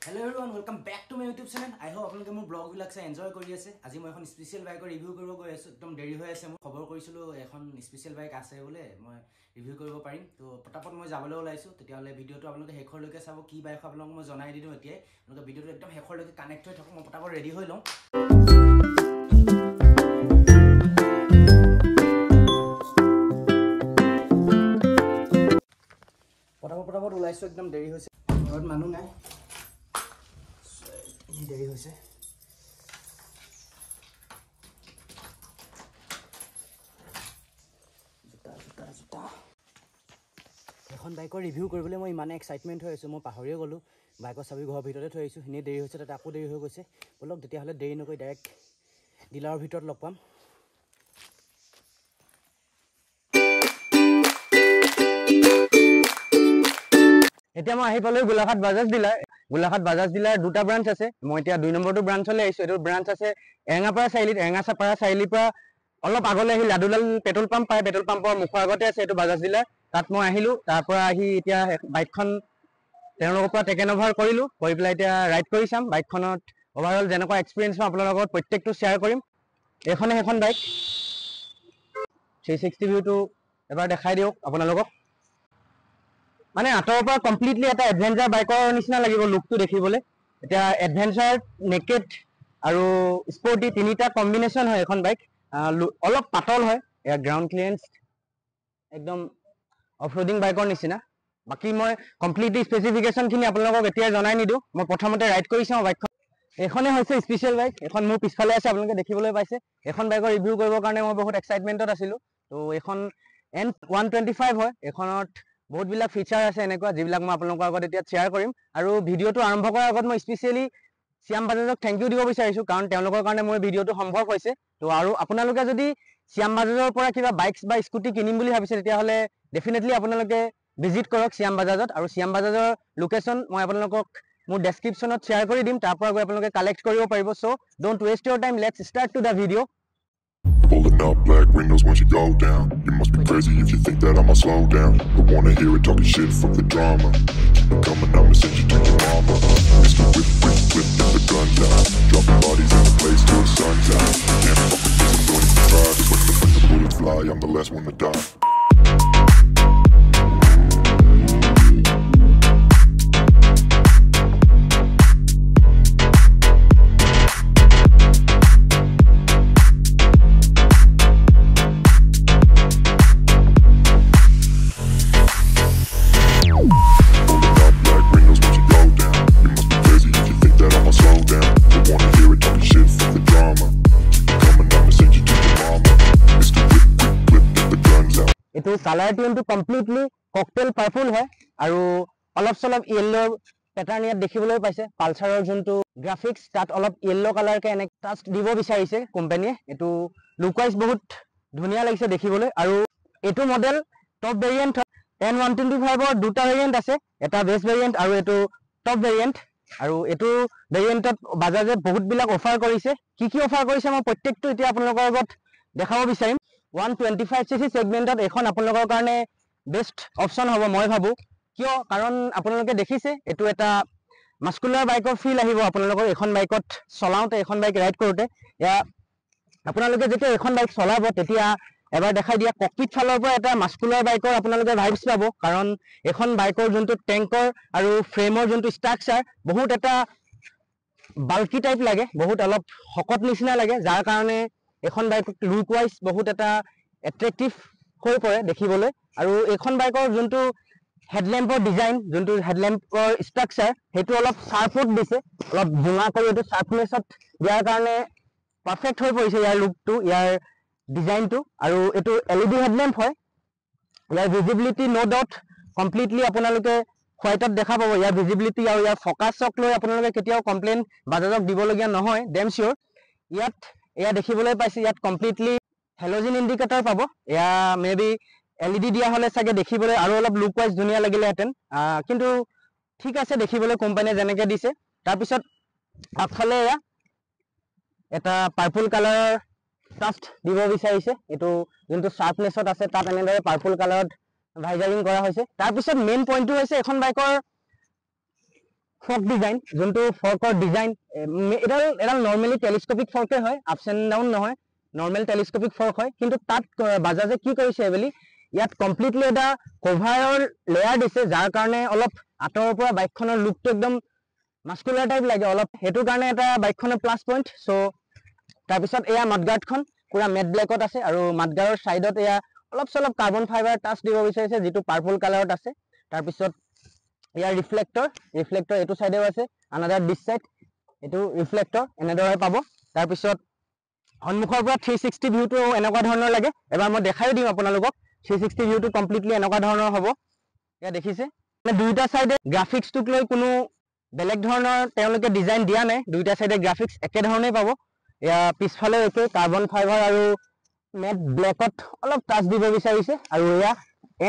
Hello everyone, welcome back to my YouTube channel. I hope আপোনালোকে মোৰ blog বিলাক চাই এনজয় কৰি আছে। আজি মই এখন স্পেশাল বাইকৰ ৰিভিউ কৰিব গৈ আছো। একদম দেৰি হৈ আছে, মই খবৰ কৰিছিলো এখন স্পেশাল বাইক আছে বলে মই ৰিভিউ কৰিব পাৰিম। তো পটাপট মই যাবলৈ ওলাইছো। তেতিয়া হলে ভিডিওটো আপোনালোকে শেষৰলৈকে চাব। কি বাইক আপোনালোকক মই জনাই দিম এতিয়া। আপোনালোকে ভিডিওটো একদম শেষৰলৈকে কানেক্ট হৈ থাকক। মই পটাপট ৰেডি হৈ লওঁ। পটাপট ওলাইছো, একদম দেৰি হৈছে। ঘৰত মানুহ নাই। দেৰি হৈছে। এখন বাইকৰ ৰিভিউ কৰিবলৈ মই ইমানে এক্সাইটমেণ্ট হৈ আছোঁ, মই পাহৰিয়ে গ'লোঁ। বাইকৰ চাবি ঘৰৰ ভিতৰতে থৈ আহিছোঁ। এনেই দেৰি হৈছে, তাতে আকৌ দেৰি হৈ গৈছে। বলক তেতিয়াহ'লে দেৰি নকৰি ডাইৰেক্ট ডিলাৰৰ ভিতৰত লগ পাম। এতিয়া মই আহি পালোঁ গোলাঘাট বাজাজ ডিলাৰ। গোলাঘাট বাজাজ ডিলাৰ দুটা ব্ৰাঞ্চ আছে। মই এতিয়া 2 নম্বৰটো ব্ৰাঞ্চলৈ আহিছোঁ। এইটো ব্ৰাঞ্চ আছে এঙাপাৰা চাৰিআলিত। এঙাপাৰা চাৰিআলিৰ পৰা অলপ আগলৈ আহি লাডুলাল পেট্ৰল পাম্প পায়। পেট্ৰল পাম্পৰ মুখৰ আগতে আছে এইটো বাজাজ ডিলাৰ। তাত মই আহিলোঁ। তাৰ পৰা আহি এতিয়া বাইকখন তেওঁলোকৰ পৰা টেকেন অভাৰ কৰিলোঁ। কৰি পেলাই এতিয়া ৰাইড কৰি চাম। বাইকখনত অভাৰঅল যেনেকুৱা এক্সপিৰিয়েঞ্চ মই আপোনালোকৰ লগত প্ৰত্যেকটো শ্বেয়াৰ কৰিম। এইখনে সেইখন বাইক 360 ভিউটো এবাৰ দেখাই দিয়ক আপোনালোকক। মানে আঁতৰৰ পৰা কমপ্লিটলি এটা এডভেঞ্চাৰ বাইকৰ নিচিনা লাগিব লুকটো দেখিবলৈ। এতিয়া এডভেঞ্চাৰ, নেকেড আৰু স্পৰ্টি তিনিটা কম্বিনেশ্যন হয় এখন বাইক। অলপ পাতল হয়। এয়া গ্ৰাউণ্ড ক্লিয়াৰেঞ্চ একদম অফ ৰোডিং বাইকৰ নিচিনা। বাকী মই কমপ্লিটলি স্পেচিফিকেশ্যনখিনি আপোনালোকক এতিয়া জনাই নিদিওঁ। মই প্ৰথমতে ৰাইড কৰি চাওঁ বাইকখন। এইখনেই হৈছে স্পেচিয়েল বাইক। এখন মোৰ পিছফালে আছে, আপোনালোকে দেখিবলৈ পাইছে। এখন বাইকৰ ৰিভিউ কৰিবৰ কাৰণে মই বহুত এক্সাইটমেণ্টত আছিলোঁ। তো এইখন N125 হয়। এইখনত বহুতবিলাক ফিচাৰ আছে এনেকুৱা, যিবিলাক মই আপোনালোকৰ আগত এতিয়া শ্বেয়াৰ কৰিম। আৰু ভিডিঅ'টো আৰম্ভ কৰাৰ আগত মই স্পেচিয়েলি শ্যাম বাজাজক থেংক ইউ দিব বিচাৰিছোঁ, কাৰণ তেওঁলোকৰ কাৰণে মোৰ ভিডিঅ'টো সম্ভৱ হৈছে। তো আৰু আপোনালোকে যদি শ্যাম বাজাজৰ পৰা কিবা বাইকছ বা স্কুটি কিনিম বুলি ভাবিছে, তেতিয়াহ'লে ডেফিনেটলি আপোনালোকে ভিজিট কৰক শ্যাম বাজাজত। আৰু শ্যাম বাজাজৰ লোকেশ্যন মই আপোনালোকক মোৰ ডেছক্ৰিপশ্যনত শ্বেয়াৰ কৰি দিম। তাৰ পৰা গৈ আপোনালোকে কালেক্ট কৰিব পাৰিব। So' don't waste your time, let's start to the video'. Pulling up black windows once you go down. You must be crazy if you think that I'ma slow down. But wanna hear it talking shit, fuck the drama. Keep it coming, I'ma send you to your mama. Mr. Whip, whip, whip, get the guns out. Dropping bodies in the place till the sun's out. Can't fuck with this, I'm going to try. Cause when the bullets fly, I'm the last one to die. এইটো colour টিউনটো completely cocktail purple হয় আৰু অলপ চলপ yellow pattern ইয়াত দেখিবলৈ পাইছে। পালচাৰৰ যোনটো graphics, তাত অলপ য়েল্লো কালাৰকে এনে টাচ দিব বিচাৰিছে কোম্পানীয়ে। এইটো লুক ৱাইজ বহুত ধুনীয়া লাগিছে দেখিবলৈ। আৰু এইটো মডেল টপ ভেৰিয়েণ্ট হয়। N125ৰ দুটা ভেৰিয়েণ্ট আছে, এটা বেছ ভেৰিয়েণ্ট আৰু এইটো টপ ভেৰিয়েণ্ট। আৰু এইটো ভেৰিয়েণ্টত বাজাজে বহুতবিলাক অফাৰ কৰিছে। কি কি অফাৰ কৰিছে মই প্ৰত্যেকটো এতিয়া আপোনালোকৰ আগত দেখাব বিচাৰিম। 125cc ছেগমেণ্টত এখন আপোনালোকৰ কাৰণে বেষ্ট অপশ্যন হ'ব মই ভাবোঁ। কিয়? কাৰণ আপোনালোকে দেখিছে এইটো এটা মাস্কুলাৰ বাইকৰ ফিল আহিব আপোনালোকৰ এইখন বাইকত চলাওঁতে, এইখন বাইক ৰাইড কৰোঁতে। এয়া আপোনালোকে যেতিয়া এইখন বাইক চলাব, তেতিয়া এবাৰ দেখাই দিয়া ককপিট ফালৰ পৰা এটা মাস্কুলাৰ বাইকৰ আপোনালোকে ভাইবছ পাব। কাৰণ এইখন বাইকৰ যোনটো টেংকৰ আৰু ফ্ৰেমৰ যোনটো ষ্ট্ৰাকচাৰ, বহুত এটা বাল্কি টাইপ লাগে, বহুত অলপ শকত নিচিনা লাগে, যাৰ কাৰণে এখন বাইক লুক ৱাইজ বহুত এটা এট্ৰেক্টিভ হৈ পৰে দেখিবলৈ। আৰু এইখন বাইকৰ যোনটো হেডলেম্পৰ ডিজাইন, যোনটো হেডলেম্পৰ ষ্ট্ৰাকচাৰ, সেইটো অলপ শ্বাৰ্পত দিছে, অলপ ভঙা কৰি এইটো শ্বাৰ্পনেছত দিয়াৰ কাৰণে পাৰফেক্ট হৈ পৰিছে ইয়াৰ লুকটো, ইয়াৰ ডিজাইনটো। আৰু এইটো LED হেডলেম্প হয়। ইয়াৰ ভিজিবিলিটি ন' ডাউট কমপ্লিটলি আপোনালোকে হোৱাইটত দেখা পাব। ইয়াৰ ভিজিবিলিটি আৰু ইয়াৰ ফকাছক লৈ আপোনালোকে কেতিয়াও কমপ্লেইন বাজাজক দিবলগীয়া নহয়, ডেম চিয়'ৰ। ইয়াত এয়া দেখিবলৈ পাইছে, ইয়াত কমপ্লিটলি হেল'জিন ইণ্ডিকেটৰ পাব। এয়া মে বি LED দিয়া হ'লে চাগে দেখিবলৈ আৰু অলপ লুক ৱাইজ ধুনীয়া লাগিলেহেঁতেন, কিন্তু ঠিক আছে দেখিবলৈ কোম্পানীয়ে যেনেকৈ দিছে। তাৰপিছত আগফালে এয়া এটা পাৰ্পল কালাৰৰ টাষ্ট দিব বিচাৰিছে। এইটো যোনটো শ্বাৰ্পনেছত আছে, তাত এনেদৰে পাৰ্পল কালাৰত ভাইজাৰিং কৰা হৈছে। তাৰপিছত মেইন পইণ্টটো হৈছে এখন বাইকৰ ফৰ্ক ডিজাইন, যোনটো ফৰ্কৰ ডিজাইন এডাল নৰ্মেলি টেলিস্কোপিক ফৰ্কে হয়, আপছ এণ্ড ডাউন নহয়, নৰ্মেল টেলিস্কোপিক ফৰ্ক হয়। কিন্তু তাত বাজাজে কি কৰিছে বুলি ইয়াত কমপ্লিটলি এটা কভাৰৰ লেয়াৰ দিছে, যাৰ কাৰণে অলপ আঁতৰৰ পৰা বাইকখনৰ লুকটো একদম মাস্কুলাৰ টাইপ লাগে অলপ, সেইটো কাৰণে এটা বাইকখনৰ প্লাছ পইণ্ট। চ' তাৰপিছত এয়া মাডগাৰ্ডখন পুৰা মেট ব্লেকত আছে, আৰু মাডগাৰ্ডৰ ছাইডত এয়া অলপ চলপ কাৰ্বন ফাইবাৰ টাচ দিব বিচাৰিছে, যিটো পাৰ্পল কালাৰত আছে। তাৰপিছত ইয়াৰ ৰিফ্লেক্টৰ এইটো চাইডেও আছে, আনাদাৰ দিছ চাইড এইটো ৰিফ্লেক্টৰ এনেদৰে পাব। তাৰপিছত সন্মুখৰ পৰা 360 ভিউটো এনেকুৱা ধৰণৰ লাগে, এবাৰ মই দেখাই দিম আপোনালোকক। 360 ভিউটো কমপ্লিটলি এনেকুৱা ধৰণৰ হ'ব, এয়া দেখিছে। দুইটা চাইডে গ্ৰাফিক্সটোক লৈ কোনো বেলেগ ধৰণৰ তেওঁলোকে ডিজাইন দিয়া নাই, দুইটা চাইডে গ্ৰাফিক্স একেধৰণেই পাব। এয়া পিছফালেও একে কাৰ্বন ফাইবাৰ আৰু মেট ব্লেকত অলপ টাচ দিব বিচাৰিছে, আৰু এয়া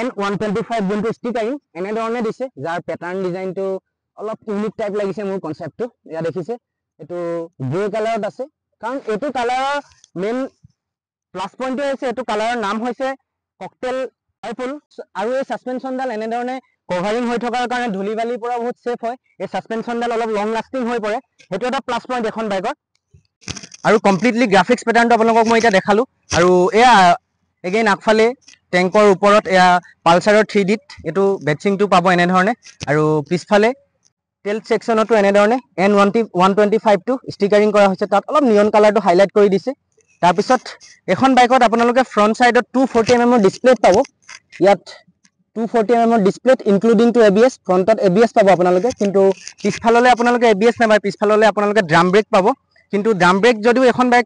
N125 যোনটো ষ্টিকাৰিং এনেধৰণে দিছে, যাৰ পেটাৰ্ণ ডিজাইনটো অলপ ইউনিক টাইপ লাগিছে মোৰ কনচেপ্টটো। এয়া দেখিছে এইটো গ্ৰে কালাৰত আছে, কাৰণ এইটো কালাৰৰ মেইন প্লাছ পইণ্টটো হৈছে এইটো কালাৰৰ নাম হৈছে ককটেল পাৰ্পল, আৰু এই ছাছপেনশ্যনডাল এনেধৰণে কভাৰিং হৈ থকাৰ কাৰণে ধূলি বালিৰ পৰা বহুত ছেফ হয়। এই ছাছপেনশ্যনডাল অলপ লং লাষ্টিং হৈ পৰে, সেইটো এটা প্লাছ পইণ্ট এখন বাইকৰ। আৰু কমপ্লিটলি গ্ৰাফিক্স পেটাৰ্ণটো আপোনালোকক মই এতিয়া দেখালোঁ। আৰু এয়া এগেইন আগফালে টেংকৰ ওপৰত এয়া পালচাৰৰ 3Dত এইটো বেটচিংটো পাব এনেধৰণে, আৰু পিছফালে টেল ছেকশ্যনতো এনেধৰণে N125টো ষ্টিকাৰিং কৰা হৈছে, তাত অলপ নিয়ন কালাৰটো হাইলাইট কৰি দিছে। তাৰপিছত এখন বাইকত আপোনালোকে ফ্ৰণ্ট ছাইডত 240mm ডিছপ্লেত পাব, ইয়াত 240mm ডিছপ্লেত ইনক্লুডিং টু ABS, ফ্ৰণ্টত ABS পাব আপোনালোকে, কিন্তু পিছফাললৈ আপোনালোকে ABS নাপায়, পিছফাললৈ আপোনালোকে ড্ৰাম ব্ৰেক পাব। কিন্তু ড্ৰাম ব্ৰেক যদিও এখন বাইক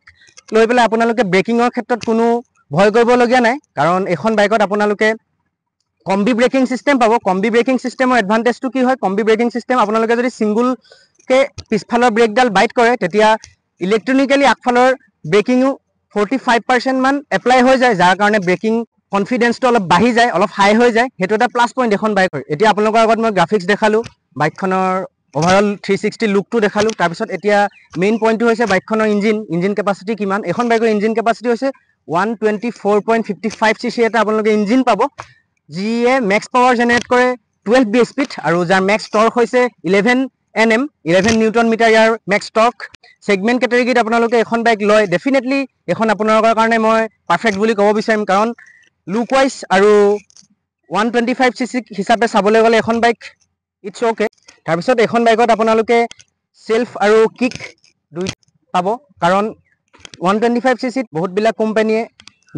লৈ পেলাই আপোনালোকে ব্ৰেকিঙৰ ক্ষেত্ৰত কোনো ভয় কৰিবলগীয়া নাই, কাৰণ এখন বাইকত আপোনালোকে কম্বি ব্ৰেকিং চিষ্টেম পাব। কম্বি ব্ৰেকিং চিষ্টেমৰ এডভান্টেজটো কি হয়, কম্বি ব্ৰেকিং চিষ্টেম আপোনালোকে যদি ছিংগুলকে পিছফালৰ ব্ৰেকডাল বাইট কৰে, তেতিয়া ইলেক্ট্ৰনিকেলি আগফালৰ ব্ৰেকিঙো 45% মান এপ্লাই হৈ যায়, যাৰ কাৰণে ব্ৰেকিং কনফিডেন্সটো অলপ বাঢ়ি যায়, অলপ হাই হৈ যায়, সেইটো এটা প্লাছ পইণ্ট এখন বাইকৰ। এতিয়া আপোনালোকৰ আগত মই গ্ৰাফিক্স দেখালোঁ, বাইকখনৰ অভাৰঅল 360 লুকটো দেখালোঁ। তাৰপিছত এতিয়া মেইন পইণ্টটো হৈছে বাইকখনৰ ইঞ্জিন কেপাচিটি কিমান। এখন বাইকৰ ইঞ্জিন কেপাচিটি হৈছে 124.55 cc এটা আপোনালোকে ইঞ্জিন পাব, যিয়ে মেক্স পাৱাৰ জেনেৰেট কৰে 12 bhp, আৰু যাৰ মেক্স টৰ্ক হৈছে 11 Nm, 11 নিউটন মিটাৰ ইয়াৰ মেক্স টৰ্ক। ছেগমেণ্ট কেটেগৰীত আপোনালোকে এখন বাইক লয়, ডেফিনেটলি এখন আপোনালোকৰ কাৰণে মই পাৰফেক্ট বুলি ক'ব বিচাৰিম, কাৰণ লুক ৱাইজ আৰু 125 cc হিচাপে চাবলৈ গ'লে এখন বাইক ইটছ অ'কে। তাৰপিছত এখন বাইকত আপোনালোকে চেল্ফ আৰু কিক দুই পাব, কাৰণ 125 cc বহুতবিলাক কোম্পানীয়ে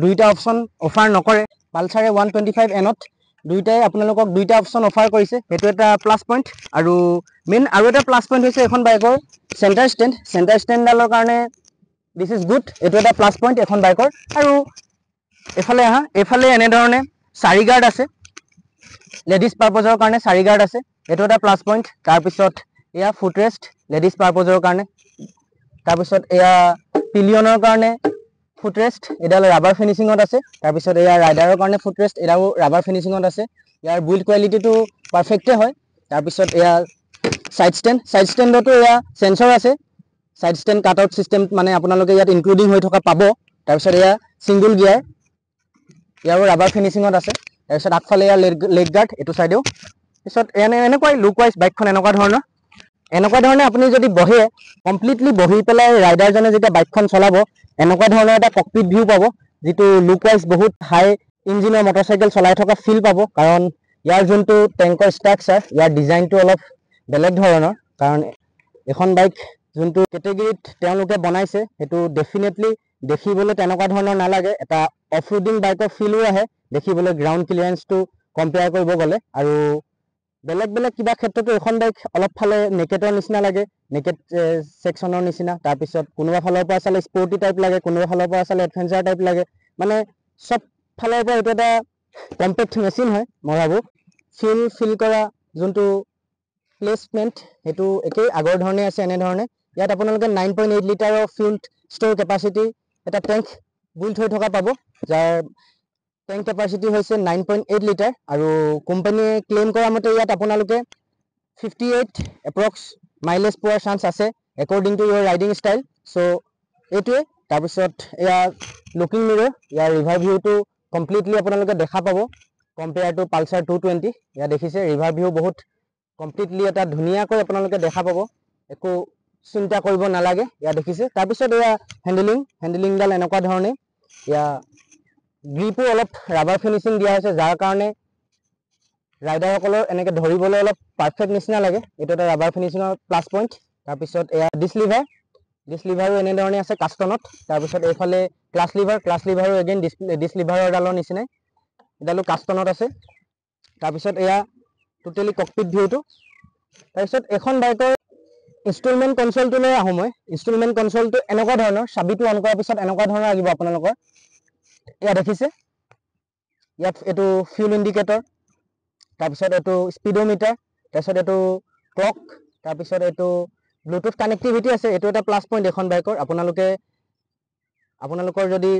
দুইটা অপশ্যন অফাৰ নকৰে। পালচাৰে 125Nত দুইটাই আপোনালোকক দুইটা অপশ্যন অফাৰ কৰিছে, সেইটো এটা প্লাছ পইণ্ট। আৰু মেইন আৰু এটা প্লাছ পইণ্ট হৈছে এখন বাইকৰ চেণ্টাৰ ষ্টেণ্ডডালৰ কাৰণে দিছ ইজ গুড, এইটো এটা প্লাছ পইণ্ট এখন বাইকৰ। আৰু এইফালে এনেধৰণে চাৰি গাৰ্ড আছে, লেডিজ পাৰপজৰ কাৰণে চাৰি গাৰ্ড আছে, এইটো এটা প্লাছ পইণ্ট। তাৰপিছত এয়া ফুটৰেষ্ট লেডিজ পাৰপজৰ কাৰণে, তাৰপিছত এয়া পিলিয়নৰ কাৰণে ফুটৰেষ্ট, এডাল ৰাবাৰ ফিনিচিঙত আছে। তাৰপিছত এয়া ৰাইডাৰৰ কাৰণে ফুটৰেষ্ট, এডালো ৰাবাৰ ফিনিচিঙত আছে। ইয়াৰ বিল্ড কোৱালিটিটো পাৰফেক্টে হয়। তাৰপিছত এয়া ছাইড ষ্টেণ্ডতো এয়া চেঞ্চৰ আছে, side stand cut out system মানে আপোনালোকে ইয়াত ইনক্লুডিং হৈ থকা পাব। তাৰপিছত এয়া ছিংগুল গিয়াৰ, ইয়াৰো ৰাবাৰ ফিনিচিঙত আছে। তাৰপিছত আগফালে এয়া লেগ গাৰ্ড এইটো চাইডেও। পিছত এনেকুৱাই লুক ৱাইজ বাইকখন এনেকুৱা ধৰণে আপুনি যদি বহে, কমপ্লিটলি বহি পেলাই ৰাইডাৰজনে যেতিয়া বাইকখন চলাব, এনেকুৱা ধৰণৰ এটা ককপিট ভিউ পাব, যিটো লুক ৱাইজ বহুত হাই ইঞ্জিনৰ মটৰচাইকেল চলাই থকা ফিল পাব। কাৰণ ইয়াৰ যোনটো টেংকৰ ষ্ট্ৰাকচাৰ, ইয়াৰ ডিজাইনটো অলপ বেলেগ ধৰণৰ, কাৰণ এখন বাইক যোনটো কেটেগৰীত তেওঁলোকে বনাইছে সেইটো ডেফিনেটলি দেখিবলৈ তেনেকুৱা ধৰণৰ নালাগে, এটা অফ ৰোডিং বাইকৰ ফিলো আহে দেখিবলৈ গ্ৰাউণ্ড ক্লিয়াৰেঞ্চটো কম্পেয়াৰ কৰিব গ'লে। আৰু বেলেগ কিবা ক্ষেত্ৰতো এখন বাইক অলপ ফালে নেকেটৰ নিচিনা লাগে, নেকেট ছেকশ্যনৰ নিচিনা। তাৰপিছত কোনোবা ফালৰ পৰা চালে স্পৰ্টি টাইপ লাগে, কোনোবা ফালৰ পৰা চালে এডভেঞ্চাৰ টাইপ লাগে, মানে চব ফালৰ পৰা এইটো এটা কম্পেক্ট মেচিন হয়। মই ভাবোঁ ফিল কৰা যোনটো প্লেচমেণ্ট সেইটো একেই আগৰ ধৰণে আছে। এনেধৰণে ইয়াত আপোনালোকে 9.8 লিটাৰৰ ফিউল ষ্ট'ৰ কেপাচিটি এটা টেংক বিল্ড হৈ থকা পাব, যাৰ টেংক কেপাচিটি হৈছে 9.8 লিটাৰ। আৰু কোম্পানীয়ে ক্লেইম কৰা মতে ইয়াত আপোনালোকে 58 এপ্ৰক্স মাইলেজ পোৱাৰ চান্স আছে according to your riding style. So' এইটোৱে। তাৰপিছত এয়া লুকিং মিৰৰ, ইয়াৰ ৰিভাৰ ভিউটো কমপ্লিটলি আপোনালোকে দেখা পাব কম্পেয়াৰ টু পালচাৰ 220। ইয়াত দেখিছে ৰিভাৰ ভিউ বহুত কমপ্লিটলি এটা ধুনীয়াকৈ আপোনালোকে দেখা পাব, একো চিন্তা কৰিব নালাগে। ইয়াত দেখিছে। তাৰপিছত এয়া হেণ্ডেলিংডাল এনেকুৱা ধৰণে, ইয়া গ্ৰিপো অলপ ৰাবাৰ ফিনিচিং দিয়া হৈছে, যাৰ কাৰণে ৰাইডাৰসকলৰ এনেকৈ ধৰিবলৈ অলপ পাৰফেক্ট নিচিনা লাগে। এইটো এটা ৰাবাৰ ফিনিচিঙৰ প্লাছ পইণ্ট। তাৰপিছত এয়া ডিছলিভাৰো এনেধৰণে আছে কাষ্টনত। তাৰপিছত এইফালে ক্লাছ লিভাৰো এগেইন ডিছলিভাৰৰ এডালৰ নিচিনাই, এডালো কাষ্টনত আছে। তাৰপিছত এয়া টোটেলি ককপিট ভিউটো। তাৰপিছত এখন বাইকৰ ইনষ্টলমেণ্ট কনচলটোলৈ আহোঁ মই। ইনষ্টলমেণ্ট কনচলটো এনেকুৱা ধৰণৰ, চাবিটো অন কৰাৰ পিছত এনেকুৱা ধৰণৰ আহিব আপোনালোকৰ। এয়া দেখিছে, ইয়াত এইটো ফিউল ইণ্ডিকেটৰ, তাৰপিছত এইটো স্পীডোমিটাৰ, তাৰপিছত এইটো ক্লক, তাৰপিছত এইটো ব্লুটুথ কানেক্টিভিটি আছে। এইটো এটা প্লাছ পইণ্ট এখন বাইকৰ। আপোনালোকৰ যদি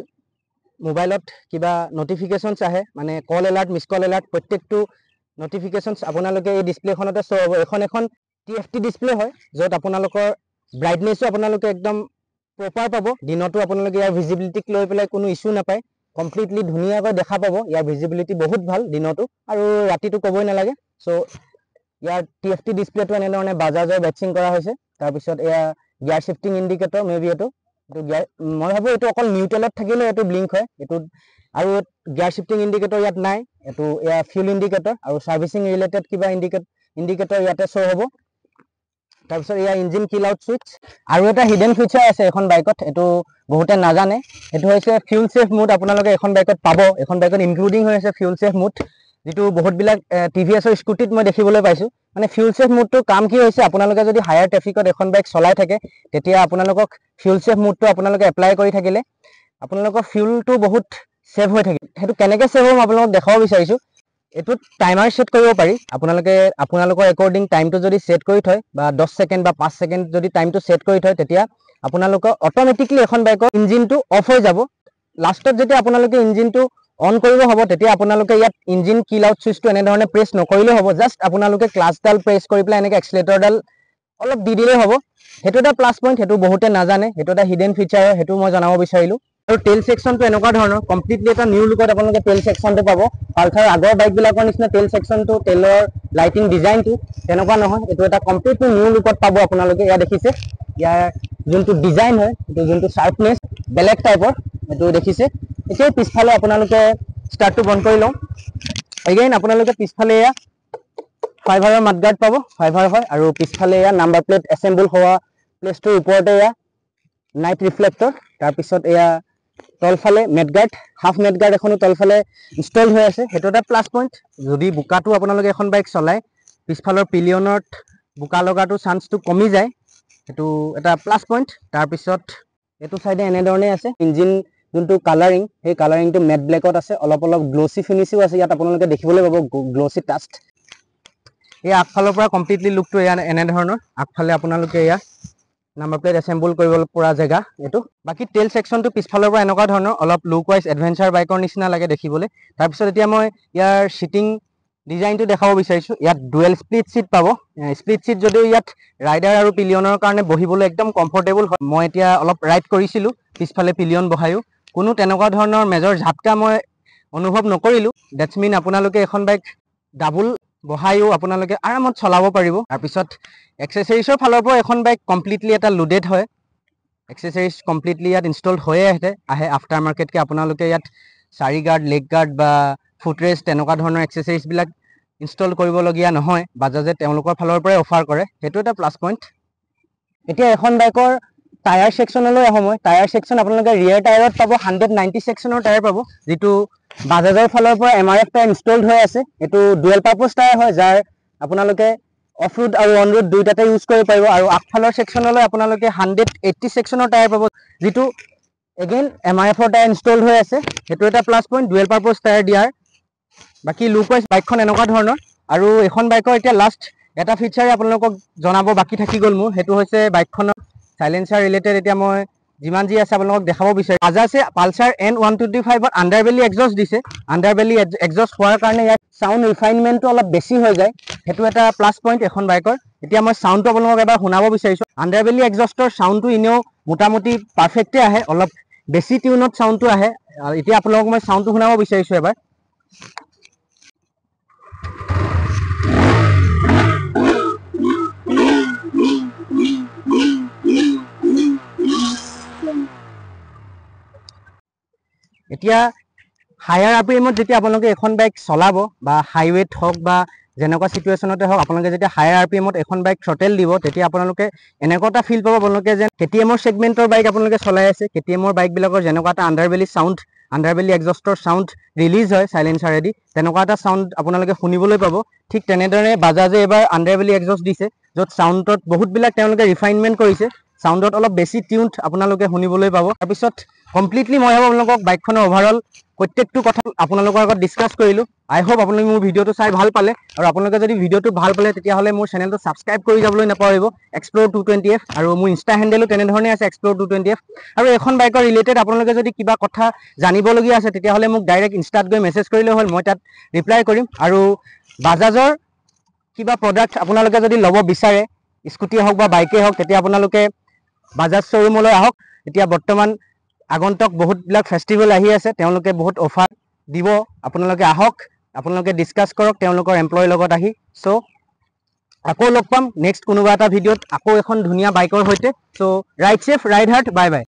মোবাইলত কিবা নটিফিকেশ্যনছ আহে, মানে কল এলাৰ্ট, মিছ কল এলাৰ্ট, প্ৰত্যেকটো নটিফিকেশ্যনছ আপোনালোকে এই ডিছপ্লেখনতে শ্ব' হ'ব। এখন TFT ডিছপ্লে হয়, য'ত আপোনালোকৰ ব্ৰাইটনেছো আপোনালোকে একদম প্ৰপাৰ পাব। দিনতো আপোনালোকে ইয়াৰ ভিজিবিলিটিক লৈ পেলাই কোনো ইছ্যু নাপায়, কমপ্লিটলি ধুনীয়াকৈ দেখা পাব। ইয়াৰ ভিজিবিলিটি বহুত ভাল দিনতো, আৰু ৰাতিটো ক'বই নালাগে। চ' ইয়াৰ TFT ডিছপ্লেটো এনেধৰণে বাজাজৰ বেটচিং কৰা হৈছে। তাৰপিছত এয়া গিয়াৰ শিফটিং ইণ্ডিকেটৰ, মেবি এইটো গিয়াৰ, মই ভাবোঁ এইটো অকল নিউট্ৰেলত থাকিলে এইটো ব্লিংক হয় এইটোত, আৰু গিয়াৰ শিফটিং ইণ্ডিকেটৰ ইয়াত নাই। এইটো এয়া ফিউল ইণ্ডিকেটৰ আৰু ছাৰ্ভিচিং ৰিলেটেড কিবা ইণ্ডিকেটৰ ইয়াতে শ্ব' হ'ব। তাৰপিছত এয়া ইঞ্জিন কিল আউট ছুইচ। আৰু এটা হিডেন ফিচাৰ আছে এখন বাইকত, এইটো বহুতে নাজানে। এইটো হৈছে ফিউল ছেফ মুড। আপোনালোকে এখন বাইকত পাব, এখন বাইকত ইনক্লুডিং হৈ আছে ফিউল ছেফ মুড, যিটো বহুতবিলাক TVSৰ স্কুটিত মই দেখিবলৈ পাইছোঁ। মানে ফিউল ছেফ মুডটোৰ কাম কি হৈছে, আপোনালোকে যদি হায়াৰ ট্ৰেফিকত এখন বাইক চলাই থাকে, তেতিয়া আপোনালোকক ফিউল ছেফ মুডটো আপোনালোকে এপ্লাই কৰি থাকিলে আপোনালোকৰ ফিউলটো বহুত ছেভ হৈ থাকিল। সেইটো কেনেকৈ ছেভ হ'ব মই আপোনালোকক দেখাব বিচাৰিছোঁ। এইটোত টাইমাৰ ছেট কৰিব পাৰি। আপোনালোকৰ একৰ্ডিং টাইমটো যদি ছেট কৰি থয়, বা 10 ছেকেণ্ড বা 5 ছেকেণ্ড যদি টাইমটো ছেট কৰি থয়, তেতিয়া আপোনালোকৰ অট'মেটিকলি এখন বাইকৰ ইঞ্জিনটো অফ হৈ যাব। লাষ্টত যেতিয়া আপোনালোকে ইঞ্জিনটো অন কৰিব হ'ব, তেতিয়া আপোনালোকে ইয়াত ইঞ্জিন কিল আউট ছুইচটো এনেধৰণে প্ৰেছ নকৰিলেও হ'ব। জাষ্ট আপোনালোকে ক্লাছডাল প্ৰেছ কৰি পেলাই এনেকৈ এক্সিলেটৰডাল অলপ দি দিলেই হ'ব। সেইটো এটা প্লাছ পইণ্ট, সেইটো বহুতে নাজানে, সেইটো এটা হিডেন ফিচাৰ হয়, সেইটো মই জনাব বিচাৰিলোঁ। আৰু তেল ছেকশ্যনটো এনেকুৱা ধৰণৰ, কমপ্লিটলি এটা নিউ লুকত আপোনালোকে তেল ছেকশ্যনটো পাব। পালচাৰ আগৰ বাইকবিলাকৰ নিচিনা তেল ছেকশ্যনটো, তেলৰ লাইটিং ডিজাইনটো তেনেকুৱা নহয়। এইটো এটা কমপ্লিটলি নিউ লুকত পাব আপোনালোকে। ইয়াত দেখিছে, ইয়াৰ যোনটো ডিজাইন হয়, এইটো যোনটো শ্বাৰ্পনেছ বেলেগ টাইপৰ, এইটো দেখিছে। এতিয়াও পিছফালে আপোনালোকে ষ্টাৰ্টটো বন্ধ কৰি লওঁ। এগেইন আপোনালোকে পিছফালে এয়া ফাইভাৰৰ মাডগাৰ্ড পাব, ফাইভাৰ হয়। আৰু পিছফালে এয়া নাম্বাৰ প্লেট এছেম্বল হোৱা প্লেচটোৰ ওপৰতে এয়া নাইট ৰিফ্লেক্টৰ। তাৰপিছত এয়া তলফালে মেডগাৰ্ড, হাফ মেডগাৰ্ড এখনো তলফালে ইনষ্টল হৈ আছে। সেইটো এটা প্লাছ পইণ্ট। যদি বোকাটো আপোনালোকে এখন বাইক চলায়, পিছফালৰ পিলিয়নত বোকা লগাটো চান্সটো কমি যায়, সেইটো এটা প্লাছ পইণ্ট। তাৰপিছত এইটো চাইডে এনেধৰণে আছে। ইঞ্জিন যোনটো কালাৰিং, সেই কালাৰিংটো মেট ব্লেকত আছে, অলপ গ্ল'চি ফিনিছো আছে ইয়াত আপোনালোকে দেখিবলৈ পাব, গ্ল'চি টাষ্ট। এই আগফালৰ পৰা কমপ্লিটলি লুকটো এয়া এনেধৰণৰ। আগফালে আপোনালোকে এয়া নাম্বাৰ প্লেট এছেম্বল কৰিব পৰা জেগা এইটো। বাকী তেল ছেকশ্যনটো পিছফালৰ পৰা এনেকুৱা ধৰণৰ, অলপ লুক ৱাইজ এডভেঞ্চাৰ বাইকৰ নিচিনা লাগে দেখিবলৈ। তাৰপিছত এতিয়া মই ইয়াৰ ছিটিং ডিজাইনটো দেখাব বিচাৰিছোঁ। ইয়াত ডুৱেল স্প্লিট ছিট পাব। স্প্লিট ছিট যদিও ইয়াত ৰাইডাৰ আৰু পিলিয়নৰ কাৰণে বহিবলৈ একদম কমফৰ্টেবল হয়। মই এতিয়া অলপ ৰাইড কৰিছিলোঁ পিছফালে পিলিয়ন বহায়ো, কোনো তেনেকুৱা ধৰণৰ মেজৰ ঝাটকা মই অনুভৱ নকৰিলোঁ। ডেটছ মিন আপোনালোকে এখন বাইক ডাবুল বহায়ো আপোনালোকে আৰামত চলাব পাৰিব। তাৰপিছত এক্সেচৰিজৰ ফালৰ পৰা এখন বাইক কমপ্লিটলি এটা লোডেড হয়। এক্সেচৰিজ কমপ্লিটলি ইয়াত ইনষ্টল হৈয়ে আহে আফটাৰ মাৰ্কেটকৈ। আপোনালোকে ইয়াত চাৰি গাৰ্ড, লেগ গাৰ্ড বা ফুটৰেষ্ট তেনেকুৱা ধৰণৰ এক্সেচৰিজবিলাক ইনষ্টল কৰিবলগীয়া নহয়। বাজাজে তেওঁলোকৰ ফালৰ পৰাই অফাৰ কৰে, সেইটো এটা প্লাছ পইণ্ট। এতিয়া এখন বাইকৰ টায়াৰ ছেকশ্যনলৈ আহোঁ মই। টায়াৰ ছেকশ্যন আপোনালোকে ৰিয়েৰ টায়াৰত পাব 190 ছেকশ্যনৰ টায়াৰ পাব, যিটো বাজাজৰ ফালৰ পৰা MRF টায়াৰ ইনষ্টলড হৈ আছে। এইটো ডুৱেল পাৰ্পছ টায়াৰ হয়, যাৰ আপোনালোকে অফ ৰোড আৰু অন ৰোড দুইটাতে ইউজ কৰিব পাৰিব। আৰু আগফালৰ ছেকশ্যনলৈ আপোনালোকে 180 ছেকশ্যনৰ টায়াৰ পাব, যিটো এগেইন MRFৰ টায়াৰ ইনষ্টলড হৈ আছে। সেইটো এটা plus point, dual purpose tyre দিয়াৰ। বাকী লুক ৱাইজ বাইকখন এনেকুৱা ধৰণৰ। আৰু এখন বাইকৰ এতিয়া লাষ্ট এটা ফিচাৰে আপোনালোকক জনাব বাকী থাকি গ'ল মোৰ, সেইটো হৈছে বাইকখনৰ চাইলেঞ্চাৰ ৰিলেটেড। এতিয়া মই যিমান যি আছে আপোনালোকক দেখাব বিচাৰিম। বাজাজে পালচাৰ N125ত আণ্ডাৰবেলি এক্সজষ্ট দিছে। আণ্ডাৰবেলি এক্সজষ্ট হোৱাৰ কাৰণে ইয়াত চাউণ্ড ৰিফাইনমেণ্টটো অলপ বেছি হৈ যায়, সেইটো এটা প্লাছ পইণ্ট এখন বাইকৰ। এতিয়া মই চাউণ্ডটো আপোনালোকক এবাৰ শুনাব বিচাৰিছোঁ। আণ্ডাৰবেলি এক্সজষ্টৰ চাউণ্ডটো এনেও মোটামুটি পাৰফেক্টে আহে, অলপ বেছি টিউনত চাউণ্ডটো আহে। এতিয়া আপোনালোকক মই চাউণ্ডটো শুনাব বিচাৰিছোঁ এবাৰ। এতিয়া হায়াৰ RPMত যেতিয়া আপোনালোকে এখন বাইক চলাব বা হাইৱেত হওক বা যেনেকুৱা চিটুৱেশ্যনতে হওক আপোনালোকে যেতিয়া হায়াৰ RPMত এখন বাইক থ্ৰটেল দিব তেতিয়া আপোনালোকে এনেকুৱা এটা ফিল পাব আপোনালোকে যেন KTMৰ ছেগমেণ্টৰ বাইক আপোনালোকে চলাই আছে। KTMৰ বাইকবিলাকৰ যেনেকুৱা এটা আণ্ডাৰবেলি চাউণ্ড, আণ্ডাৰবেলি এক্সজষ্টৰ চাউণ্ড ৰিলিজ হয় চাইলেঞ্চাৰেদি, তেনেকুৱা এটা চাউণ্ড আপোনালোকে শুনিবলৈ পাব। ঠিক তেনেদৰে বাজাজে এবাৰ আণ্ডাৰবেলি এক্সজষ্ট দিছে, য'ত চাউণ্ডত বহুতবিলাক তেওঁলোকে ৰিফাইনমেণ্ট কৰিছে, চাউণ্ডত অলপ বেছি টিউনড আপোনালোকে শুনিবলৈ পাব। তাৰপিছত কমপ্লিটলি মই ভাবোঁ আপোনালোকক বাইকখনৰ অভাৰঅল প্ৰত্যেকটো কথা আপোনালোকৰ আগত ডিছকাছ কৰিলোঁ। আই হোপ আপোনালোকে মোৰ ভিডিঅ'টো চাই ভাল পালে, আৰু আপোনালোকে যদি ভিডিঅ'টো ভাল পালে তেতিয়াহ'লে মোৰ চেনেলটো ছাবস্ক্ৰাইব কৰি যাবলৈ নাপাহৰিব, Explore 220F, আৰু মোৰ ইনষ্টা হেণ্ডেলো তেনেধৰণে আছে Explore 220F। আৰু এখন বাইকৰ ৰিলেটেড আপোনালোকে যদি কিবা কথা জানিবলগীয়া আছে তেতিয়াহ'লে মোক ডাইৰেক্ট ইনষ্টাত গৈ মেছেজ কৰিলে হ'ল, মই তাত ৰিপ্লাই কৰিম। আৰু বাজাজৰ কিবা প্ৰডাক্ট আপোনালোকে যদি ল'ব বিচাৰে, স্কুটিয়ে হওক বা বাইকেই হওক, তেতিয়া আপোনালোকে বাজাজ শ্ব'ৰুমলৈ আহক। এতিয়া বৰ্তমান আগন্তুক বহুতবিলাক ফেষ্টিভেল আহি আছে, তেওঁলোকে বহুত অফাৰ দিব, আপোনালোকে আহক, আপোনালোকে ডিছকাছ কৰক তেওঁলোকৰ এমপ্লয়ৰ লগত আহি। চ' আকৌ লগ পাম নেক্সট কোনোবা এটা ভিডিঅ'ত আকৌ এখন ধুনীয়া বাইকৰ সৈতে। So' ride safe, ride hard, bye বাই।